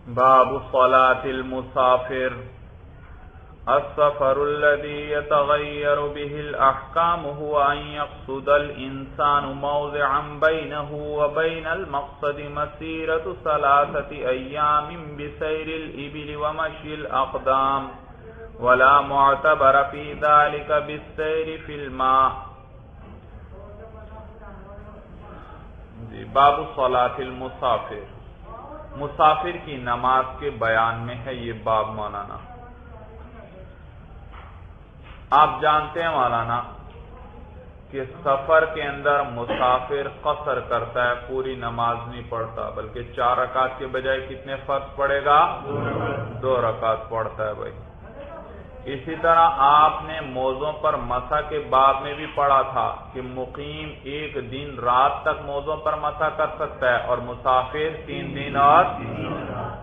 باب صلاة المسافر السفر الذي يتغير به الأحكام هو أن يقصد الإنسان موضعا بينه وبين المقصد مسيرة 3 أيام بسير الإبل ومشي الأقدام ولا معتبر في ذلك بالسير في الماء. باب صلاة المسافر، مسافر کی نماز کے بیان میں ہے یہ باب مولانا. آپ جانتے ہیں مولانا کہ سفر کے اندر مسافر قصر کرتا ہے، پوری نماز نہیں پڑھتا، بلکہ 4 رکعت کے بجائے کتنے فرض پڑے گا؟ 2 رکعت پڑھتا ہے بھائی. اسی طرح آپ نے موضوع پر مسح کے باب میں بھی پڑھا تھا کہ مقیم 1 دن رات تک موضوع پر مسح کر سکتا ہے اور مسافر 3 دن اور.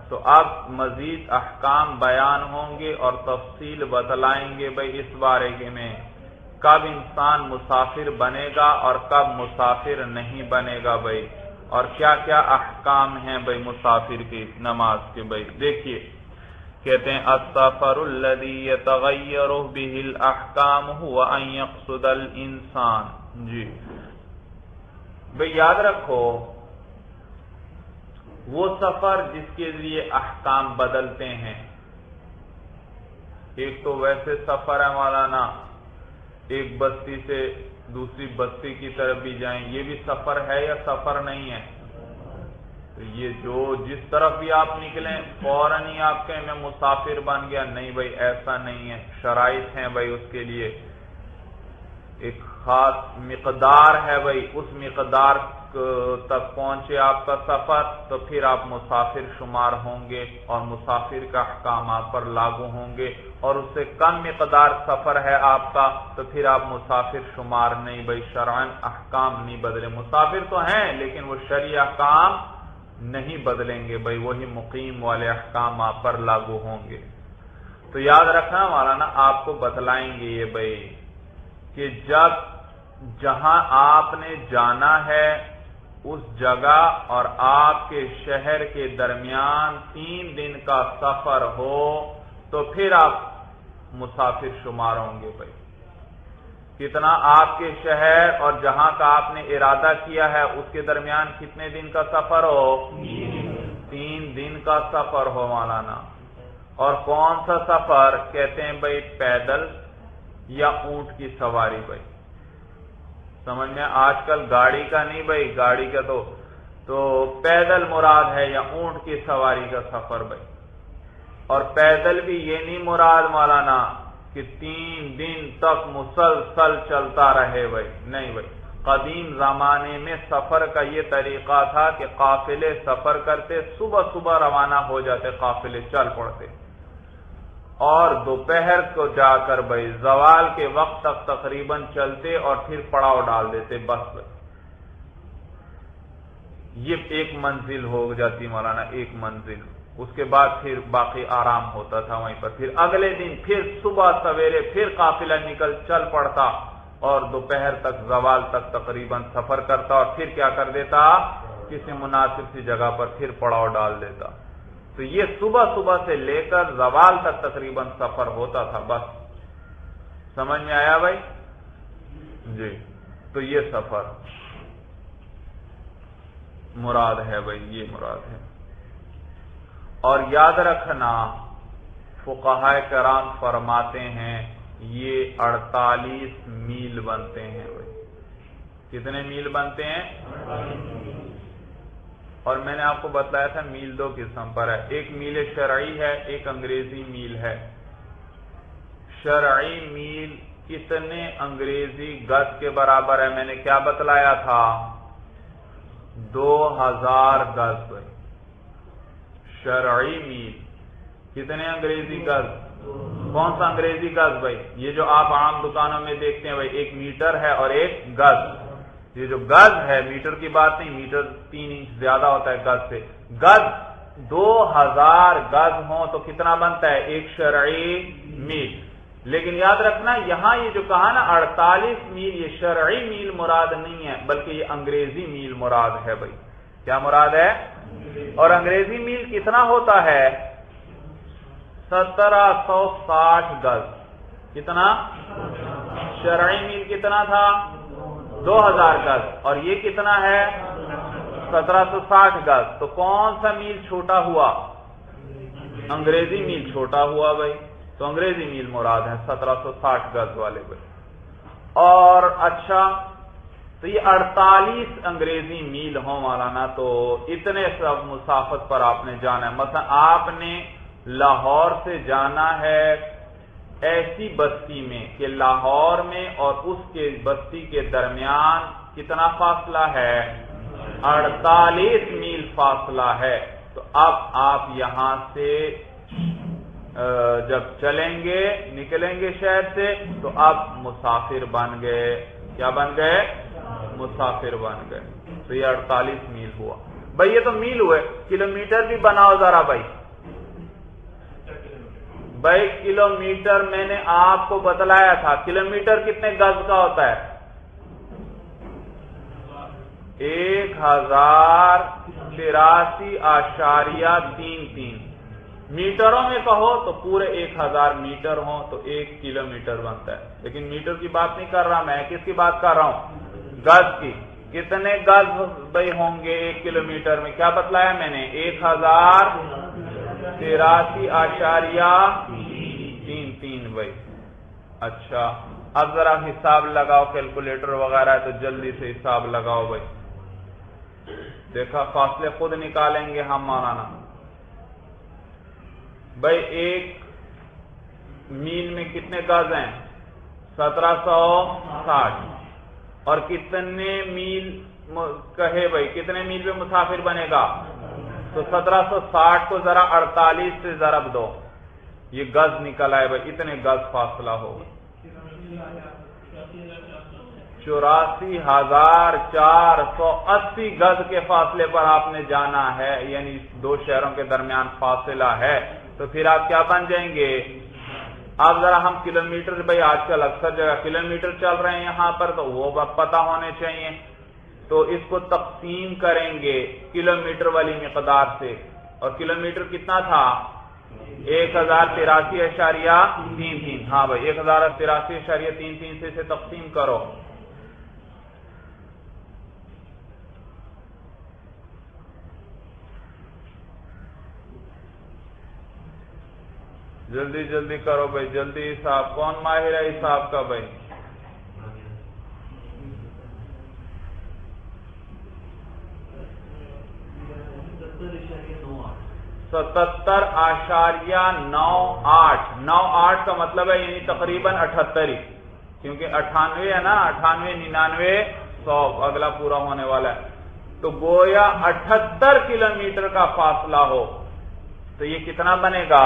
تو اب مزید احکام بیان ہوں گے اور تفصیل بتلائیں گے بھائی اس بارے میں کب انسان مسافر بنے گا اور کب مسافر نہیں بنے گا بھائی، اور کیا کیا احکام ہیں بھائی مسافر کی نماز کے. بھائی دیکھیے کہتے ہیں السفر الذي يتغير به الاحکام هو ان يقصد الانسان. جی بھئی یاد رکھو وہ سفر جس کے ذریعے احکام بدلتے ہیں. ایک تو ویسے سفر ہے مولانا، ایک بستی سے دوسری بستی کی طرف بھی جائیں، یہ بھی سفر ہے یا سفر نہیں ہے؟ تو یہ جو جس طرف بھی آپ نکلیں فوراً ہی آپ کہیں میں مسافر بن گیا، نہیں بھائی ایسا نہیں ہے. شرائط ہیں بھائی اس کے لیے، ایک خاص مقدار ہے بھائی، اس مقدار تک پہنچے آپ کا سفر تو پھر آپ مسافر شمار ہوں گے اور مسافر کا احکام آپ پر لاگو ہوں گے. اور اس سے کم مقدار سفر ہے آپ کا تو پھر آپ مسافر شمار نہیں بھائی، شرعاً احکام نہیں بدلے. مسافر تو ہیں لیکن وہ شرعی احکام نہیں بدلیں گے بھائی، وہی مقیم والے احکام آپ پر لاگو ہوں گے. تو یاد رکھنا مولانا آپ کو بتلائیں گے یہ بھائی کہ جب جہاں آپ نے جانا ہے اس جگہ اور آپ کے شہر کے درمیان 3 دن کا سفر ہو تو پھر آپ مسافر شمار ہوں گے بھائی. کتنا آپ کے شہر اور جہاں کا آپ نے ارادہ کیا ہے اس کے درمیان کتنے دن کا سفر ہو؟ 3 دن کا سفر ہو مولانا. اور کون سا سفر؟ کہتے ہیں بھائی پیدل یا اونٹ کی سواری. بھائی سمجھ میں آج کل گاڑی کا نہیں بھائی، گاڑی کا تو پیدل مراد ہے یا اونٹ کی سواری کا سفر بھائی. اور پیدل بھی یہ نہیں مراد مولانا کہ 3 دن تک مسلسل چلتا رہے بھائی، نہیں بھائی. قدیم زمانے میں سفر کا یہ طریقہ تھا کہ قافلے سفر کرتے، صبح صبح روانہ ہو جاتے قافلے چل پڑتے اور دوپہر کو جا کر بھائی زوال کے وقت تک تقریباً چلتے اور پھر پڑاؤ ڈال دیتے بس بھائی. یہ ایک منزل ہو جاتی مولانا، ایک منزل. اس کے بعد پھر باقی آرام ہوتا تھا وہیں پر. پھر اگلے دن پھر صبح سویرے پھر قافلہ چل پڑتا اور دوپہر تک زوال تک تقریباً سفر کرتا اور پھر کیا کر دیتا؟ کسی مناسب سی جگہ پر پھر پڑاؤ ڈال دیتا. تو یہ صبح صبح سے لے کر زوال تک تقریباً سفر ہوتا تھا بس. سمجھ میں آیا بھائی؟ جی تو یہ سفر مراد ہے بھائی، یہ مراد ہے. اور یاد رکھنا فقہاء کرام فرماتے ہیں یہ 48 میل بنتے ہیں بھائی. کتنے میل بنتے ہیں؟ اور میں نے آپ کو بتلایا تھا میل 2 قسم پر ہے، ایک میل شرعی ہے، ایک انگریزی میل ہے. شرعی میل کتنے انگریزی گز کے برابر ہے؟ میں نے کیا بتلایا تھا؟ 2000 گز بھائی. شرعی میل کتنے انگریزی گز؟ کون سا انگریزی گز بھائی؟ یہ جو آپ عام دکانوں میں دیکھتے ہیں بھائی، ایک میٹر ہے اور ایک گز. یہ جو گز ہے میٹر کی بات نہیں، میٹر 3 انچ زیادہ ہوتا ہے گز سے. گز 2000 گز ہوں تو کتنا بنتا ہے؟ ایک شرعی میل. لیکن یاد رکھنا یہاں یہ جو کہا نا 48 میل، یہ شرعی میل مراد نہیں ہے بلکہ یہ انگریزی میل مراد ہے بھائی. کیا مراد ہے؟ اور انگریزی میل کتنا ہوتا ہے؟ 1760 گز. کتنا؟ شرعی میل کتنا تھا؟ 2000 گز. اور یہ کتنا ہے؟ 1760 گز. تو کون سا میل چھوٹا ہوا؟ انگریزی میل چھوٹا ہوا بھائی. تو انگریزی میل مراد ہے 1760 گز والے بھائی. اور اچھا تو یہ 48 انگریزی میل ہوں مولانا. تو اتنے سب مسافت پر آپ نے جانا ہے. مثلا آپ نے لاہور سے جانا ہے ایسی بستی میں کہ لاہور میں اور اس کے بستی کے درمیان کتنا فاصلہ ہے؟ 48 میل فاصلہ ہے. تو اب آپ یہاں سے جب چلیں گے نکلیں گے شہر سے تو اب مسافر بن گئے. کیا بن گئے؟ مسافر بن گئے. تو یہ 48 میل ہوا بھائی. یہ تو میل ہوئے. کلومیٹر بھی بناؤ ذرا بھائی. بھائی کلومیٹر میں نے آپ کو بتلایا تھا. کلومیٹر کتنے گز کا ہوتا ہے؟ 1083.33. میٹروں میں کہو تو پورے 1000 میٹر ہوں تو 1 کلومیٹر بنتا ہے. لیکن میٹر کی بات نہیں کر رہا میں. کس کی بات کر رہا ہوں؟ گز کی. کتنے گز بھائی ہوں گے 1 کلومیٹر میں؟ کیا بتلایا میں نے؟ 1083.33 بھائی. اچھا اب ذرا حساب لگاؤ. کیلکولیٹر وغیرہ ہے تو جلدی سے حساب لگاؤ بھائی. دیکھا فاصلے خود نکالیں گے ہم مولانا. بھائی 1 میل میں کتنے گز ہیں؟ 1760. اور کتنے میل کہے بھائی کتنے میل پہ مسافر بنے گا؟ تو 1760 کو ذرا 48 سے ضرب دو. یہ گز نکل آئے بھائی. اتنے گز فاصلہ ہوگا. 84,480 گز کے فاصلے پر آپ نے جانا ہے. یعنی 2 شہروں کے درمیان فاصلہ ہے. تو پھر آپ کیا بن جائیں گے؟ اب ذرا ہم کلومیٹر بھائی آج کل اکثر جگہ کلومیٹر چل رہے ہیں یہاں پر تو وہ پتہ ہونے چاہیے. تو اس کو تقسیم کریں گے کلومیٹر والی مقدار سے. اور کلومیٹر کتنا تھا؟ 1083.33. ہاں بھائی 1083.33 سے اسے تقسیم کرو. جلدی جلدی کرو بھائی. جلدی حساب. کون ماہر ہے حساب کا بھائی؟ 77.98 کا مطلب ہے یعنی تقریباً 78. کیونکہ 98 ہے نا. 98 99 100 اگلا پورا ہونے والا ہے. تو گویا 78 کلومیٹر کا فاصلہ ہو تو یہ کتنا بنے گا؟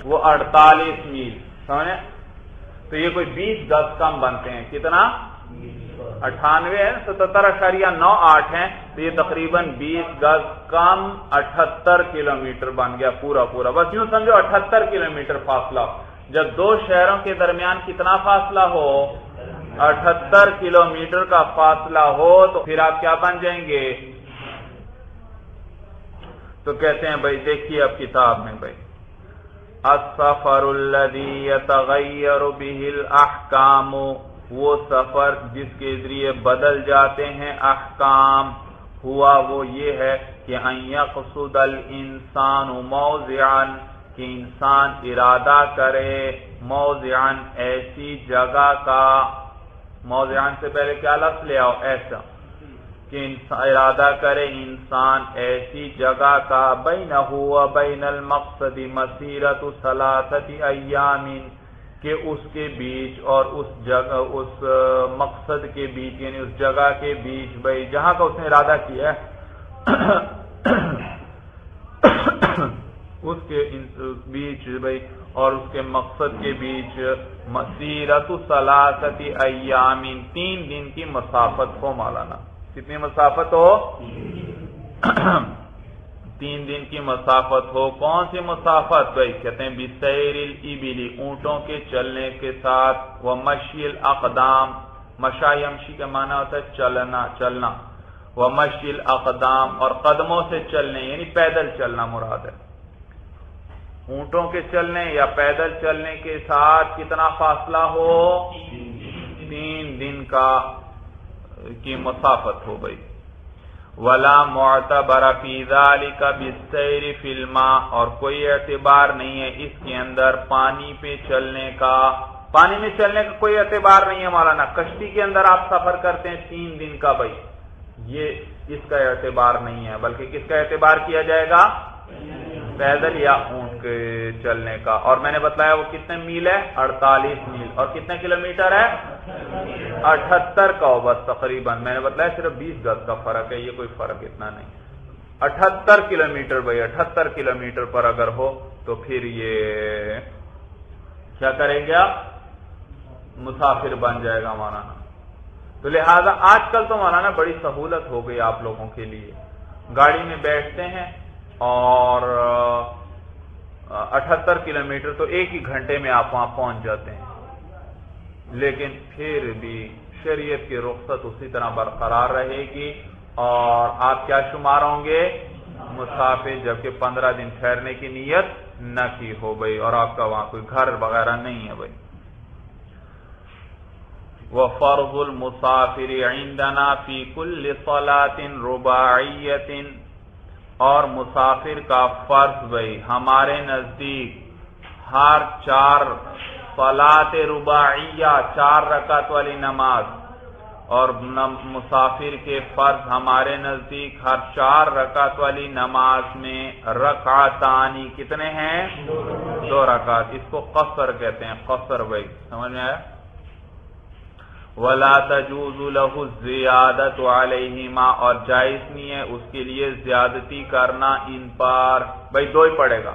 وہ 48 میل. سمجھے؟ تو یہ کوئی 20 گز کم بنتے ہیں. کتنا؟ 98 ہے 77.98 ہیں. تو یہ تقریباً 20 گز کم 78 کلومیٹر بن گیا پورا پورا. بس یوں سمجھو 78 کلومیٹر فاصلہ. جب 2 شہروں کے درمیان کتنا فاصلہ ہو؟ 78 کلومیٹر کا فاصلہ ہو تو پھر آپ کیا بن جائیں گے؟ تو کہتے ہیں بھائی دیکھیے اب کتاب میں بھائی السفر الذي يتغير به الاحکام. وہ سفر جس کے ذریعے بدل جاتے ہیں احکام. ہوا وہ یہ ہے کہ ان يقصد الانسان موضعا کہ انسان ارادہ کرے موضعا ایسی جگہ کا. موضعا سے پہلے کیا لفظ لے آؤ؟ ایسا. کہ ارادہ کرے انسان ایسی جگہ کا بینہ و بین المقصد مسیرۃ 3 ایام کہ اس کے بیچ اور اس جگہ اس مقصد کے بیچ یعنی اس جگہ کے بیچ بھائی جہاں کا اس نے ارادہ کیا ہے اس کے بیچ بھائی اور اس کے مقصد کے بیچ مسیرۃ 3 ایام 3 دن کی مسافت ہو مولانا. کتنی مسافت ہو؟ 3 دن کی مسافت ہو. کون سی مسافت بھائی؟ کہتے ہیں بسیر الابل اونٹوں کے چلنے کے ساتھ. ومشی الاقدام مشا یمشی کا معنی ہوتا ہے چلنا چلنا. ومشی الاقدام، اور قدموں سے چلنے یعنی پیدل چلنا مراد ہے۔ اونٹوں کے چلنے یا پیدل چلنے کے ساتھ کتنا فاصلہ ہو؟ 3 دن کی مسافت ہو گئی۔ ولا معتبر فی ذلک بالسیر فی الماء، اور کوئی اعتبار نہیں ہے اس کے اندر پانی پہ چلنے کا، پانی میں چلنے کا کوئی اعتبار نہیں ہے مولانا۔ کشتی کے اندر آپ سفر کرتے ہیں 3 دن کا، بھائی یہ اس کا اعتبار نہیں ہے، بلکہ کس کا اعتبار کیا جائے گا؟ پیدل یا اونٹ کے چلنے کا۔ اور میں نے بتایا وہ کتنے میل ہے؟ 48 میل، اور کتنے کلومیٹر ہے؟ 78 کا ہو بس تقریباً، میں نے بتایا صرف 20 گز کا فرق ہے، یہ کوئی فرق اتنا نہیں، 78 کلومیٹر بھائی، 78 کلومیٹر پر اگر ہو تو پھر یہ کیا کریں گے آپ؟ مسافر بن جائے گا مولانا۔ تو لہذا آج کل تو مولانا بڑی سہولت ہو گئی آپ لوگوں کے لیے، گاڑی میں بیٹھتے ہیں اور 78 کلومیٹر تو 1 ہی گھنٹے میں آپ وہاں پہنچ جاتے ہیں، لیکن پھر بھی شریعت کی رخصت اسی طرح برقرار رہے گی اور آپ کیا شمار ہوں گے؟ مسافر، جبکہ 15 دن ٹھہرنے کی نیت نہ کی ہو بھائی، اور آپ کا وہاں کوئی گھر وغیرہ نہیں ہے بھائی۔ وَفَرْضُ الْمُسَافِرِ عِنْدَنَا فِي كُلِّ صَلَاةٍ رُبَاعِيَّةٍ، اور مسافر کا فرض بھائی ہمارے نزدیک ہر 4 صلاۃ رباعیہ، 4 رکعت والی نماز، اور مسافر کے فرض ہمارے نزدیک ہر 4 رکعت والی نماز میں رکعتانی، کتنے ہیں؟ 2 رکعت، اس کو قصر کہتے ہیں، قصر بھائی، سمجھ میں آیا؟ وَلَا تَجُوزُ لَهُ الزِّيَادَةُ عَلَيْهِمَا، اور جائز نہیں ہے اس کے لیے زیادتی کرنا ان پر، بھائی 2 ہی پڑے گا۔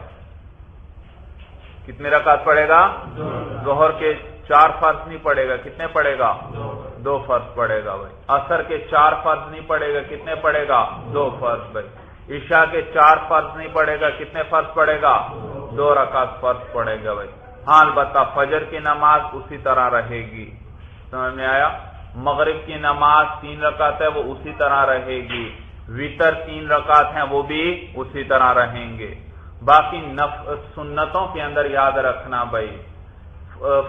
کتنے رکعت پڑے گا؟ 2۔ ظہر کے 4 فرض نہیں پڑے گا، کتنے پڑے گا؟ 2 فرض پڑے گا بھائی۔ عصر کے 4 فرض نہیں پڑے گا، کتنے پڑے گا؟ 2 فرض بھائی۔ عشاء کے 4 فرض نہیں پڑے گا، کتنے فرض پڑے گا؟ 2 رکعت فرض پڑے گا بھائی۔ ہاں البتہ فجر کی نماز اسی طرح رہے گی، سمجھ میں آیا؟ مغرب کی نماز 3 رکعت ہے وہ اسی طرح رہے گی، وتر 3 رکعت ہیں وہ بھی اسی طرح رہیں گے۔ باقی سنتوں کے اندر یاد رکھنا بھائی،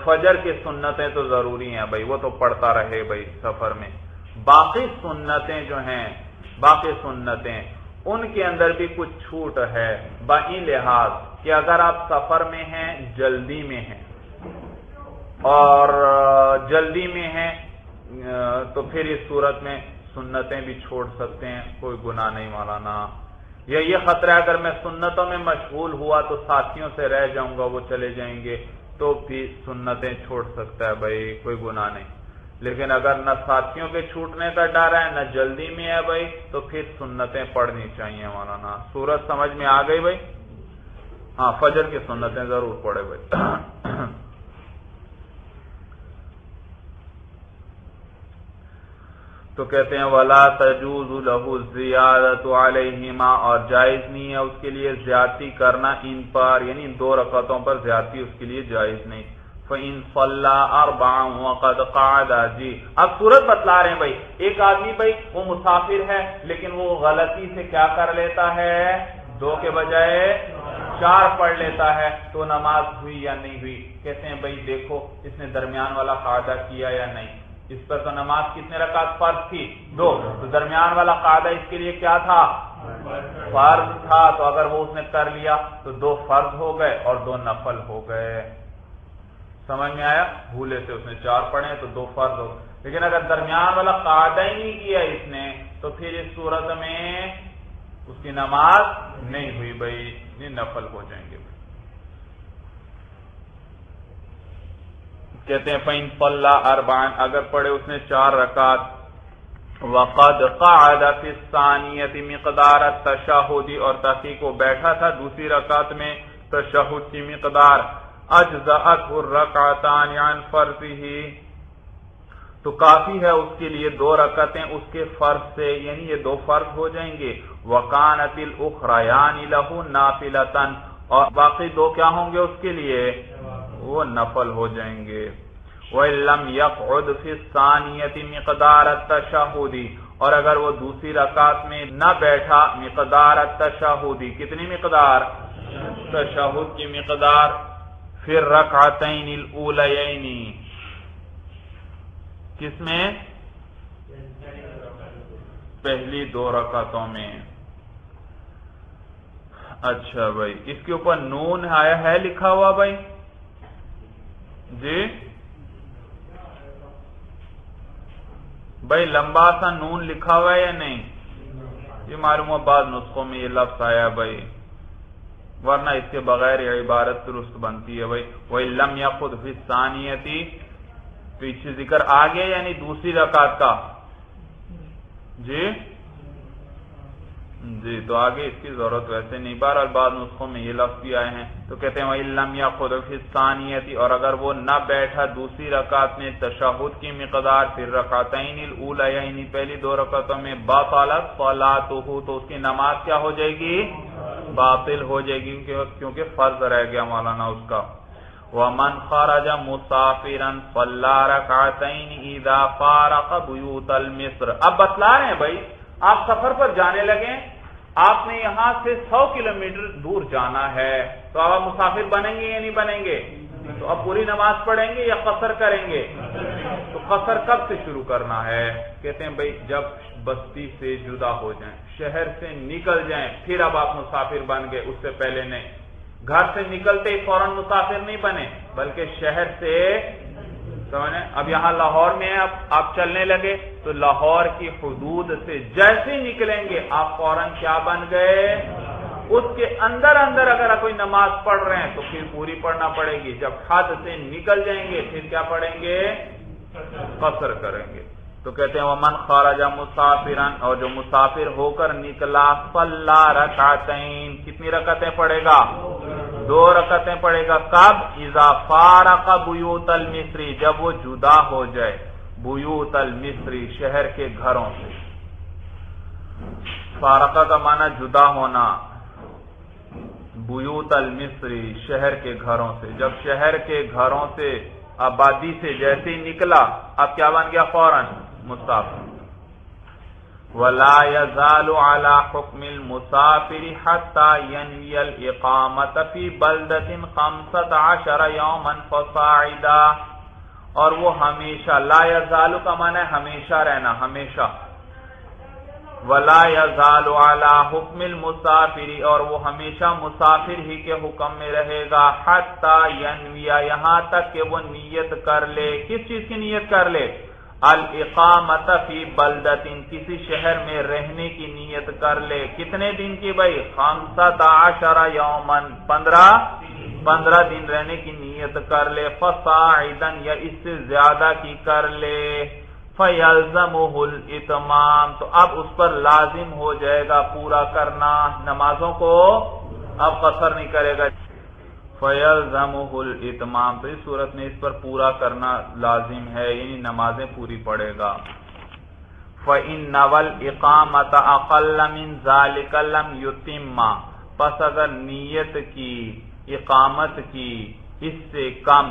فجر کی سنتیں تو ضروری ہیں بھائی، وہ تو پڑھتا رہے بھائی سفر میں۔ باقی سنتیں جو ہیں، باقی سنتیں ان کے اندر بھی کچھ چھوٹ ہے، باقی لحاظ کہ اگر آپ سفر میں ہیں، جلدی میں ہیں اور جلدی میں ہیں تو پھر اس صورت میں سنتیں بھی چھوڑ سکتے ہیں، کوئی گناہ نہیں مولانا۔ یا یہ خطرہ ہے اگر میں سنتوں میں مشغول ہوا تو ساتھیوں سے رہ جاؤں گا، وہ چلے جائیں گے، تو بھی سنتیں چھوڑ سکتا ہے بھائی، کوئی گناہ نہیں۔ لیکن اگر نہ ساتھیوں کے چھوٹنے کا ڈر ہے نہ جلدی میں ہے بھائی، تو پھر سنتیں پڑھنی چاہیے مولانا۔ سورج سمجھ میں آ گئی بھائی؟ ہاں فجر کی سنتیں ضرور پڑھے بھائی۔ تو کہتے ہیں وَلَا تَجُوزُ لَهُ الزِّيَادَةُ عَلَيْهِمَا، اور جائز نہیں ہے اس کے لیے زیادتی کرنا ان پر، یعنی ان 2 رکعتوں پر زیادتی اس کے لیے جائز نہیں۔ فَإِن صَلَّى أَرْبَعًا وَقَدْ قَعَدَ، جی اب صورت بتلا رہے ہیں بھائی، ایک آدمی بھائی وہ مسافر ہے لیکن وہ غلطی سے کیا کر لیتا ہے؟ 2 کے بجائے 4 پڑھ لیتا ہے، تو نماز ہوئی یا نہیں ہوئی؟ کہتے ہیں بھائی دیکھو اس نے درمیان والا قاعدہ کیا یا نہیں، اس پر تو نماز کتنے رکعت فرض تھی؟ 2، تو درمیان والا قاعدہ اس کے لیے کیا تھا؟ فرض تھا، تو اگر وہ اس نے کر لیا تو 2 فرض ہو گئے اور 2 نفل ہو گئے، سمجھ میں آیا؟ بھولے سے اس نے 4 پڑھے تو 2 فرض ہو گئے، لیکن اگر درمیان والا قاعدہ ہی نہیں کیا اس نے تو پھر اس صورت میں اس کی نماز نہیں ہوئی بھائی، یہ نفل ہو جائیں گے۔ کہتے ہیں فَإِن صَلَّى أَرْبَعًا، اگر پڑھے اس نے 4 رکعت، وَقَدْ قَعَدَ فِي الثَّانِيَةِ مِقْدَارَ التَّشَهُّدِ، اور تحقیق وہ بیٹھا تھا دوسری رکعت میں تشہد کی مقدار، أَجْزَأَتْهُ الرَّكْعَتَانِ عَنْ فَرْضِهِ، تو کافی ہے اس کے لیے 2 رکعتیں اس کے فرض سے، یعنی یہ 2 فرض ہو جائیں گے۔ وَكَانَتِ الْأُخْرَيَانِ لَهُ نَافِلَةً، اور باقی 2 کیا ہوں گے اس کے لیے؟ وہ نفل ہو جائیں گے۔ وَإِن لَّمْ يَقْعُدْ فِي الثَّانِيَةِ مِقْدَارَ التَّشَهُّدِ، اور اگر وہ دوسری رکعت میں نہ بیٹھا مقدار التشہدی، کتنی مقدار؟ تشہد کی مقدار، پھر رکعتین الاولیین، کس میں؟ پہلی 2 رکعتوں میں۔ اچھا بھائی، اس کے اوپر نون آیا ہے لکھا ہوا بھائی؟ جی بھائی لمبا سا نون لکھا ہوا ہے یا نہیں؟ یہ معلوم ہے بعض نسخوں میں یہ لفظ آیا بھائی، ورنہ اس کے بغیر یہ عبارت درست بنتی ہے بھائی۔ وَإِن لَمْ يَخُذْ فِي الثَّانِيَةِ، پیچھے ذکر آگے یعنی دوسری رکعت کا، جی تو آگے اس کی ضرورت ویسے نہیں، بہرحال بعض نسخوں میں یہ لفظ بھی آئے ہیں، تو کہتے ہیں وَإِن لَمْ يَخُذْ فِي الثَّانِيَةِ، اور اگر وہ نہ بیٹھا دوسری رکعت میں تشہد کی مقدار، پھر رکعتین الاولیین، پہلی 2 رکعتوں میں، بطلت صلاته، تو اس کی نماز کیا ہو جائے گی؟ باطل ہو جائے گی، کیونکہ فرض رہ گیا مولانا اس کا۔ وَمَنْ خَرَجَ مُسَافِرًا صَلَّى رَكْعَتَيْنِ إِذَا فَارَقَ بُيُوتَ الْمِصْرِ۔ اب بتلا رہے ہیں بھائی، آپ سفر پر جانے لگے، آپ نے یہاں سے 100 کلومیٹر دور جانا ہے، تو آپ مسافر بنیں گے یا نہیں بنیں گے؟ تو اب پوری نماز پڑھیں گے یا قصر کریں گے؟ تو قصر کب سے شروع کرنا ہے؟ کہتے ہیں بھائی جب بستی سے جدا ہو جائیں، شہر سے نکل جائیں، پھر اب آپ مسافر بن گئے، اس سے پہلے نہیں۔ گھر سے نکلتے ہی فوراً مسافر نہیں بنے، بلکہ شہر سے، سمجھیں، اب یہاں لاہور میں ہیں، آپ چلنے لگے تو لاہور کی حدود سے جیسے نکلیں گے آپ فوراً کیا بن گئے؟ اس کے اندر اگر کوئی نماز پڑھ رہے ہیں تو پھر پوری پڑھنا پڑے گی، جب حد سے نکل جائیں گے پھر کیا پڑھیں گے؟ قصر کریں گے۔ تو کہتے ہیں وَمَنْ خَرَجَ مُسَافِرًا، اور جو مسافر ہو کر نکلا، صَلَّى رَكْعَتَيْن، کتنی رکعتیں پڑھے گا؟ 2 رکعتیں پڑھے گا، کب؟ اذا فارق بیوت المصری، جب وہ جدا ہو جائے، بیوت المصری، شہر کے گھروں سے۔ فارقہ کا معنی جدا ہونا، بیوت المصری، شہر کے گھروں سے، جب شہر کے گھروں سے، آبادی سے جیسے ہی نکلا، اب کیا بن گیا؟ فوراً مسافر۔ وَلَا يَزَالُ عَلَى حُكْمِ الْمُسَافِرِ حَتَّى يَنْوِيَ الْإِقَامَةَ فِي بَلْدَةٍ 15 يَوْمًا فَصَاعِدًا، اور وہ ہمیشہ، لا یزال کا معنی ہے ہمیشہ رہنا، ہمیشہ، ولا یزال علی حکم المسافر، اور وہ ہمیشہ مسافر ہی کے حکم میں رہے گا، حتی ینوی، یہاں تک کہ وہ نیت کر لے، کس چیز کی نیت کر لے؟ الاقامت فی بلدۃ، کسی شہر میں رہنے کی نیت کر لے، کتنے دن کی بھائی؟ 15 یوما، 15 دن رہنے کی نیت کر لے، فصاعدا، یا اس سے زیادہ کی کر لے، فَيَلْزَمُهُ الْإِتْمَامُ، تو اب اس پر لازم ہو جائے گا پورا کرنا نمازوں کو، اب قصر نہیں کرے گا۔ فَيَلْزَمُهُ الْإِتْمَامُ، تو اس صورت میں اس پر پورا کرنا لازم ہے، یعنی نمازیں پوری پڑھے گا۔ فَإِنْ نَوَى الْإِقَامَةَ أَقَلَّ مِنْ ذَلِكَ لَمْ يُتِمَّ، پس اگر نیت کی اقامت کی اس سے کم،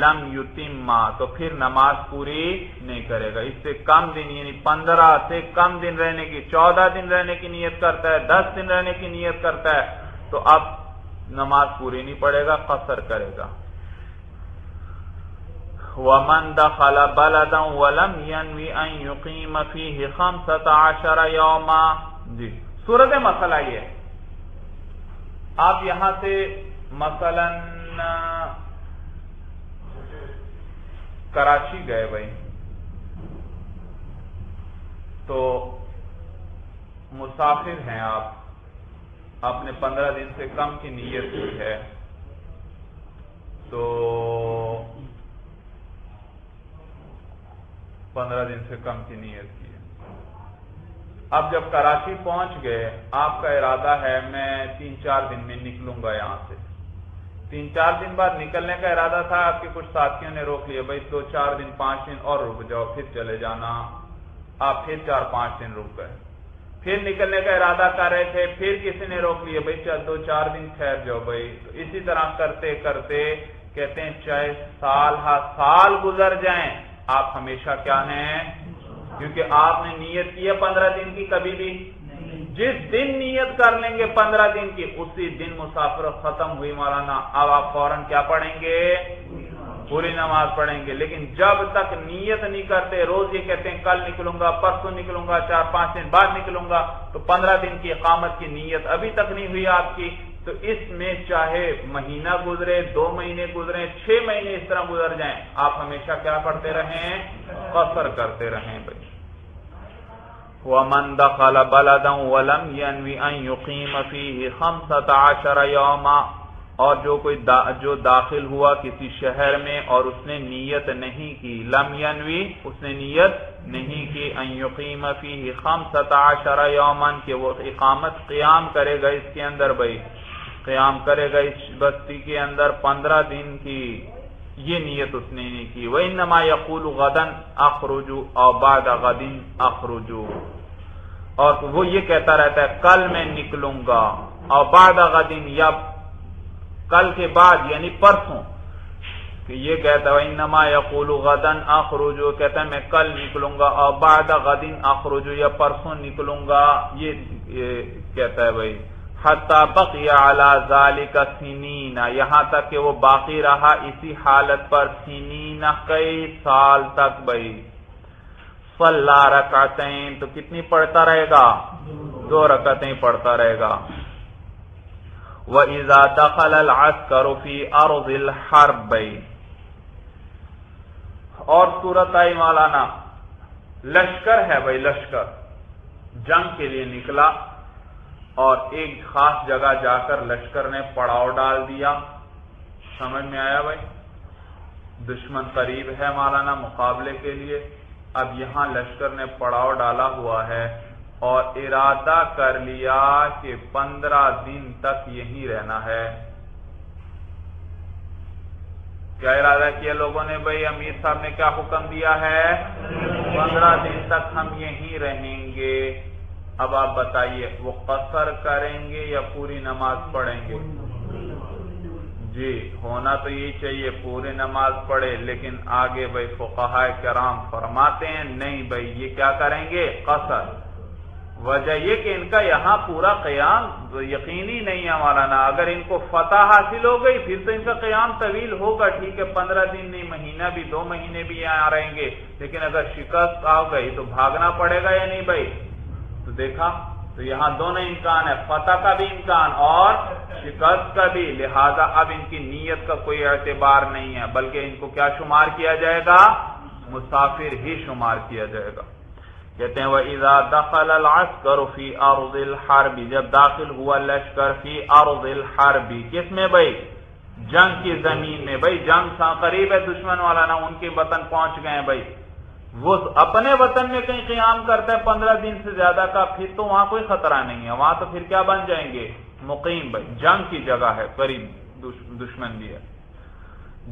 لم یتم، تو پھر نماز پوری نہیں کرے گا۔ اس سے کم دن، یعنی 15 سے کم دن رہنے کی، 14 دن رہنے کی نیت کرتا ہے، 10 دن رہنے کی نیت کرتا ہے، تو اب نماز پوری نہیں پڑے گا، قصر کرے گا۔ وَمَنْ دَخَلَ بَلَدًا وَلَمْ يَنْوِ أَنْ يُقِيمَ فِيهِ 15 يَوْمًا، جی صورت مسئلہ یہ، آپ یہاں سے مثلا کراچی گئے بھائی، تو مسافر ہیں آپ نے 15 دن سے کم کی نیت کی ہے، تو 15 دن سے کم کی نیت کی ہے۔ اب جب کراچی پہنچ گئے، آپ کا ارادہ ہے میں 3-4 دن میں نکلوں گا یہاں سے، 3-4 دن بعد نکلنے کا ارادہ تھا، آپ کے کچھ ساتھیوں نے روک لیا، بھائی 2-4 دن 5 دن اور رک جاؤ پھر چلے جانا، آپ پھر 4-5 دن رک گئے، پھر نکلنے کا ارادہ کر رہے تھے، پھر کسی نے روک لیا، بھائی 2-4 دن ٹھہر جاؤ بھائی، تو اسی طرح کرتے کرتے کہتے ہیں چاہے سال گزر جائیں، آپ ہمیشہ کیا ہیں؟ کیونکہ آپ نے نیت کی ہے 15 دن کی کبھی بھی جس دن نیت کر لیں گے 15 دن کی اسی دن مسافرت ختم ہوئی مولانا. اب آپ فوراً کیا پڑھیں گے؟ پوری نماز پڑھیں گے. لیکن جب تک نیت نہیں کرتے، روز یہ کہتے ہیں کل نکلوں گا، پرسوں نکلوں گا، 4-5 دن بعد نکلوں گا، تو 15 دن کی اقامت کی نیت ابھی تک نہیں ہوئی آپ کی، تو اس میں چاہے مہینہ گزرے، 2 مہینے گزرے، 6 مہینے اس طرح گزر جائیں، آپ ہمیشہ کیا کرتے رہیں؟ قصر کرتے رہیں بھائی. وَمَنْ دَخَلَ بَلَدًا وَلَمْ يَنْوِ أَنْ يُقِيمَ فِيهِ 15 يَوْمًا، اور جو داخل ہوا کسی شہر میں اور اس نے نیت نہیں کی، لم ینوی اس نے نیت نہیں کی، ان یقیم فیہ 15 یوما کہ وہ اقامت قیام کرے گا اس کے اندر بھائی، قیام کرے گا اس بستی کے اندر 15 دن کی، یہ نیت اس نے نہیں کی. وَإِنَّمَا يَقُولُ غَدًا أَخْرُجُ أَوْ بَعْدَ غَدٍ أَخْرُجُ، اور وہ یہ کہتا رہتا ہے کل میں نکلوں گا، اور بعد غد یا کل کے بعد یعنی پرسوں، کہ یہ کہتا ہے انما یقول غدا اخرج، کہتا ہے میں کل نکلوں گا، اور بعد غد اخرج یا پرسوں نکلوں گا، یہ کہتا ہے بھائی. حتی بقی علی ذلک سنین، یہاں تک کہ وہ باقی رہا اسی حالت پر، سنین کئی سال تک بھائی. صلی رکعتین، تو کتنی پڑھتا رہے گا؟ 2 رکعتیں پڑھتا رہے گا. وَإِذَا دَخَلَ الْعَسْكَرُ فِي أَرْضِ الْحَرْبِ، اور صورت آئی مولانا لشکر ہے بھائی، لشکر جنگ کے لیے نکلا اور ایک خاص جگہ جا کر لشکر نے پڑاؤ ڈال دیا. سمجھ میں آیا بھائی؟ دشمن قریب ہے مولانا مقابلے کے لیے، اب یہاں لشکر نے پڑاؤ ڈالا ہوا ہے اور ارادہ کر لیا کہ 15 دن تک یہیں رہنا ہے. کیا ارادہ کیا لوگوں نے بھائی؟ امیر صاحب نے کیا حکم دیا ہے؟ 15 دن تک ہم یہیں رہیں گے. اب آپ بتائیے وہ قصر کریں گے یا پوری نماز پڑھیں گے؟ جی ہونا تو یہی چاہیے پوری نماز پڑھے، لیکن آگے بھائی فقہاء کرام فرماتے ہیں نہیں بھائی یہ کیا کریں گے؟ قصر. وجہ یہ کہ ان کا یہاں پورا قیام یقینی نہیں ہے مولانا. اگر ان کو فتح حاصل ہو گئی پھر تو ان کا قیام طویل ہوگا، ٹھیک ہے 15 دن نہیں، مہینہ بھی 2 مہینے بھی یہاں رہیں گے، لیکن اگر شکست آ گئی تو بھاگنا پڑے گا یا نہیں بھائی؟ تو دیکھا تو یہاں دونوں امکان ہے، فتح کا بھی امکان اور شکست کا بھی، لہذا اب ان کی نیت کا کوئی اعتبار نہیں ہے، بلکہ ان کو کیا شمار کیا جائے گا؟ مسافر ہی شمار کیا جائے گا. کہتے ہیں وَإِذَا دَخَلَ الْعَسْكَرُ فِي أَرْضِ الْحَرْبِ، جب داخل ہوا لشکر فی ارض الحرب، کس میں بھائی؟ جنگ کی زمین میں. بھائی جنگ قریب ہے دشمن والا نا، ان کے وطن پہنچ گئے ہیں بھائی، وہ اپنے وطن میں کہیں قیام کرتا ہے 15 دن سے زیادہ کا، پھر تو وہاں کوئی خطرہ نہیں ہے، وہاں تو پھر کیا بن جائیں گے؟ مقیم بھائی، جنگ کی جگہ ہے، قریب دشمن بھی ہے.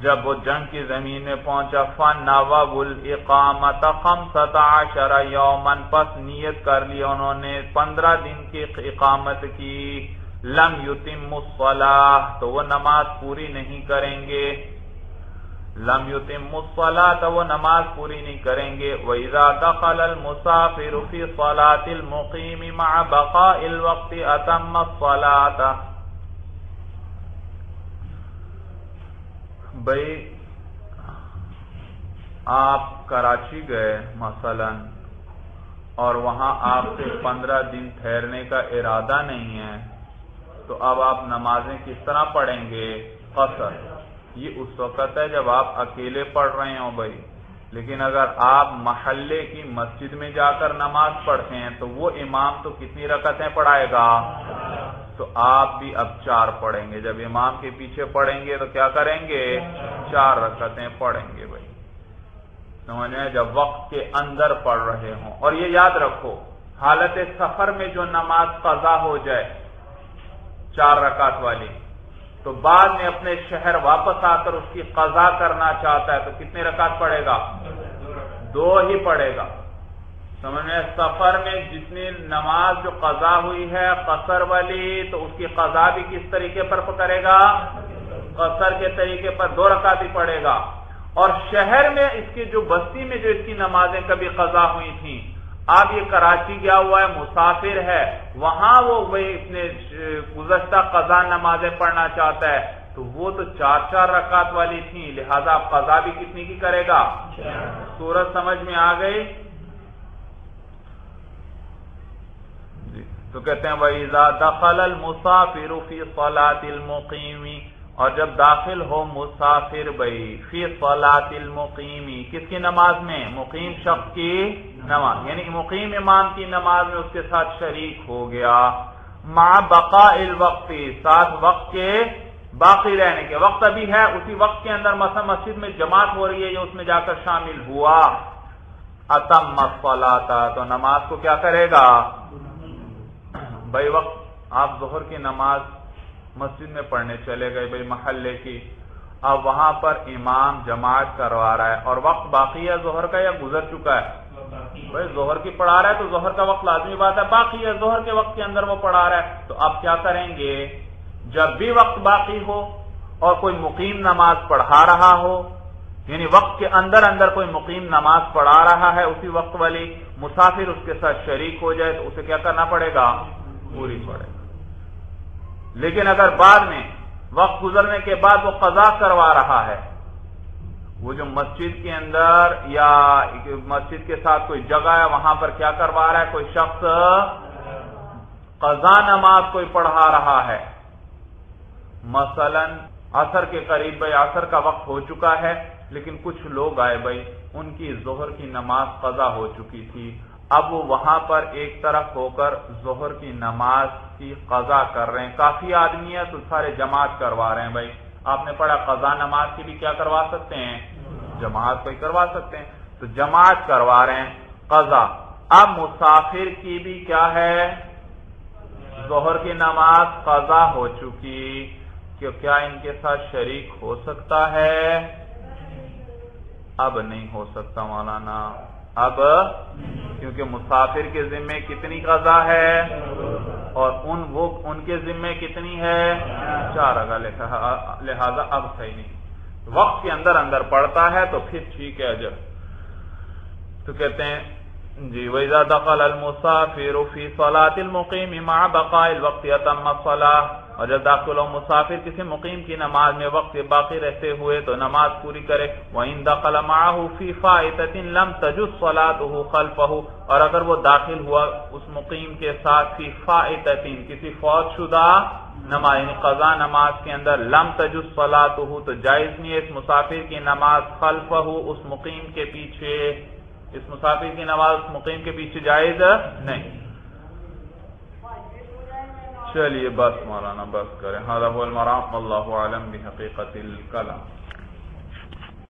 جب وہ جنگ کی زمین میں پہنچا فَنَوَوُا الْإِقَامَةَ 15 يَوْمًا، پس نیت کر لی انہوں نے 15 دن کی اقامت کی. لَمْ يُتِمُّوا الصَّلَاةَ، تو وہ نماز پوری نہیں کریں گے. لَمْ يُتِمُّوا الصَّلَاةَ، وہ نماز پوری نہیں کریں گے. وَإِذَا دَخَلَ الْمُسَافِرُ فِي صَلَاةِ الْمُقِيمِ مَعَ بَقَاءِ الْوَقْتِ أَتَمَّ الصَّلَاةَ. بھائی آپ کراچی گئے مثلا اور وہاں آپ سے 15 دن ٹھہرنے کا ارادہ نہیں ہے، تو اب آپ نمازیں کس طرح پڑھیں گے؟ قصر. یہ اس وقت ہے جب آپ اکیلے پڑھ رہے ہوں بھائی، لیکن اگر آپ محلے کی مسجد میں جا کر نماز پڑھتے ہیں تو وہ امام تو کتنی رکعتیں پڑھائے گا؟ تو آپ بھی اب 4 پڑھیں گے. جب امام کے پیچھے پڑھیں گے تو کیا کریں گے؟ 4 رکعتیں پڑھیں گے بھائی. سمجھ میں؟ جب وقت کے اندر پڑھ رہے ہوں. اور یہ یاد رکھو حالت سفر میں جو نماز قضا ہو جائے 4 رکعت والی، تو بعد میں اپنے شہر واپس آ کر اس کی قضا کرنا چاہتا ہے تو کتنے رکعت پڑھے گا؟ 2 ہی پڑھے گا. سمجھ میں؟ سفر میں جتنی نماز جو قضا ہوئی ہے قصر والی، تو اس کی قضا بھی کس طریقے پر کرے گا؟ قصر کے طریقے پر 2 رکعت ہی پڑھے گا. اور شہر میں اس کے جو بستی میں جو اس کی نمازیں کبھی قضا ہوئی تھیں، اب یہ کراچی گیا ہوا ہے، مسافر ہے، وہاں وہ اپنے گزشتہ قضا نمازیں پڑھنا چاہتا ہے، تو وہ تو 4 رکعت والی تھیں، لہذا اب قضا بھی کتنی کی کرے گا؟ سورت سمجھ میں آ گئی؟ تو کہتے ہیں وَإِذَا دَخَلَ الْمُسَافِرُ فِي صَلَاةِ الْمُقِيمِ، اور جب داخل ہو مسافر بھائی فی صلاۃ المقیم، کس کی نماز میں؟ مقیم شخص کی نماز، یعنی کہ مقیم امام کی نماز میں اس کے ساتھ شریک ہو گیا، مع بقاء الوقت، ساتھ وقت کے باقی رہنے کے، وقت ابھی ہے، اسی وقت کے اندر مثلا مسجد میں جماعت ہو رہی ہے یا اس میں جا کر شامل ہوا، اتم الصلاۃ، تو نماز کو کیا کرے گا؟ بھائی وقت آپ ظہر کی نماز مسجد میں پڑھنے چلے گئے بھائی محلے کی، اب وہاں پر امام جماعت کروا رہا ہے اور وقت باقی ہے ظہر کا یا گزر چکا ہے؟ بھائی ظہر کی پڑھا رہا ہے تو ظہر کا وقت لازمی بات ہے باقی ہے، ظہر کے وقت کے اندر وہ پڑھا رہا ہے، تو اب کیا کریں گے؟ جب بھی وقت باقی ہو اور کوئی مقیم نماز پڑھا رہا ہو، یعنی وقت کے اندر اندر کوئی مقیم نماز پڑھا رہا ہے اسی وقت والی، مسافر اس کے ساتھ شریک ہو جائے تو اسے کیا کرنا پڑے گا؟ پوری پڑے گا۔ لیکن اگر بعد میں وقت گزرنے کے بعد وہ قضا کروا رہا ہے، وہ جو مسجد کے اندر یا مسجد کے ساتھ کوئی جگہ ہے وہاں پر کیا کروا رہا ہے، کوئی شخص قضا نماز کوئی پڑھا رہا ہے، مثلا عصر کے قریب بھائی عصر کا وقت ہو چکا ہے لیکن کچھ لوگ آئے بھائی ان کی ظہر کی نماز قضا ہو چکی تھی، اب وہ وہاں پر ایک طرف ہو کر ظہر کی نماز کی قضا کر رہے ہیں، کافی آدمی ہے تو سارے جماعت کروا رہے ہیں، بھائی آپ نے پڑھا قضا نماز کی بھی کیا کروا سکتے ہیں؟ جماعت کو ہی کروا سکتے ہیں، تو جماعت کروا رہے ہیں قضا۔ اب مسافر کی بھی کیا ہے؟ ظہر کی نماز قضا ہو چکی، کہ کیا ان کے ساتھ شریک ہو سکتا ہے؟ اب نہیں ہو سکتا مولانا، اب کیونکہ مسافر کے ذمے کتنی قضا ہے اور ان کے ذمے کتنی ہے؟ 4 لہذا اب صحیح نہیں، وقت کے اندر اندر پڑتا ہے تو پھر ٹھیک ہے اجر۔ تو کہتے ہیں جی وَإِذَا دَخَلَ الْمُسَافِرُ فِي صَلَاةِ الْمُقِيمِ مَعَ بَقَاءِ الْوَقْتِ أَتَمَّ الصَّلَاةَ، اور جب داخل ہو مسافر کسی مقیم کی نماز میں وقت باقی رہتے ہوئے تو نماز پوری کرے۔ وَإِن دَخَلَ مَعَهُ فِي فَائِتَةٍ لَمْ تَجُزْ صَلَاتُهُ خَلْفَهُ، اور اگر وہ داخل ہوا اس مقیم کے ساتھ فی فائتۃ، کسی فوت شدہ نماز یعنی قضا نماز کے اندر، لم تجز صلاتہ، تو جائز نہیں ہے اس مسافر کی نماز خلفہ، اس مقیم کے پیچھے، اس مسافر کی نماز اس مقیم کے پیچھے جائز نہیں۔ چلیے بس مولانا بس کریں، هذا هو المرام، واللہ اعلم بحقیقت الکلام۔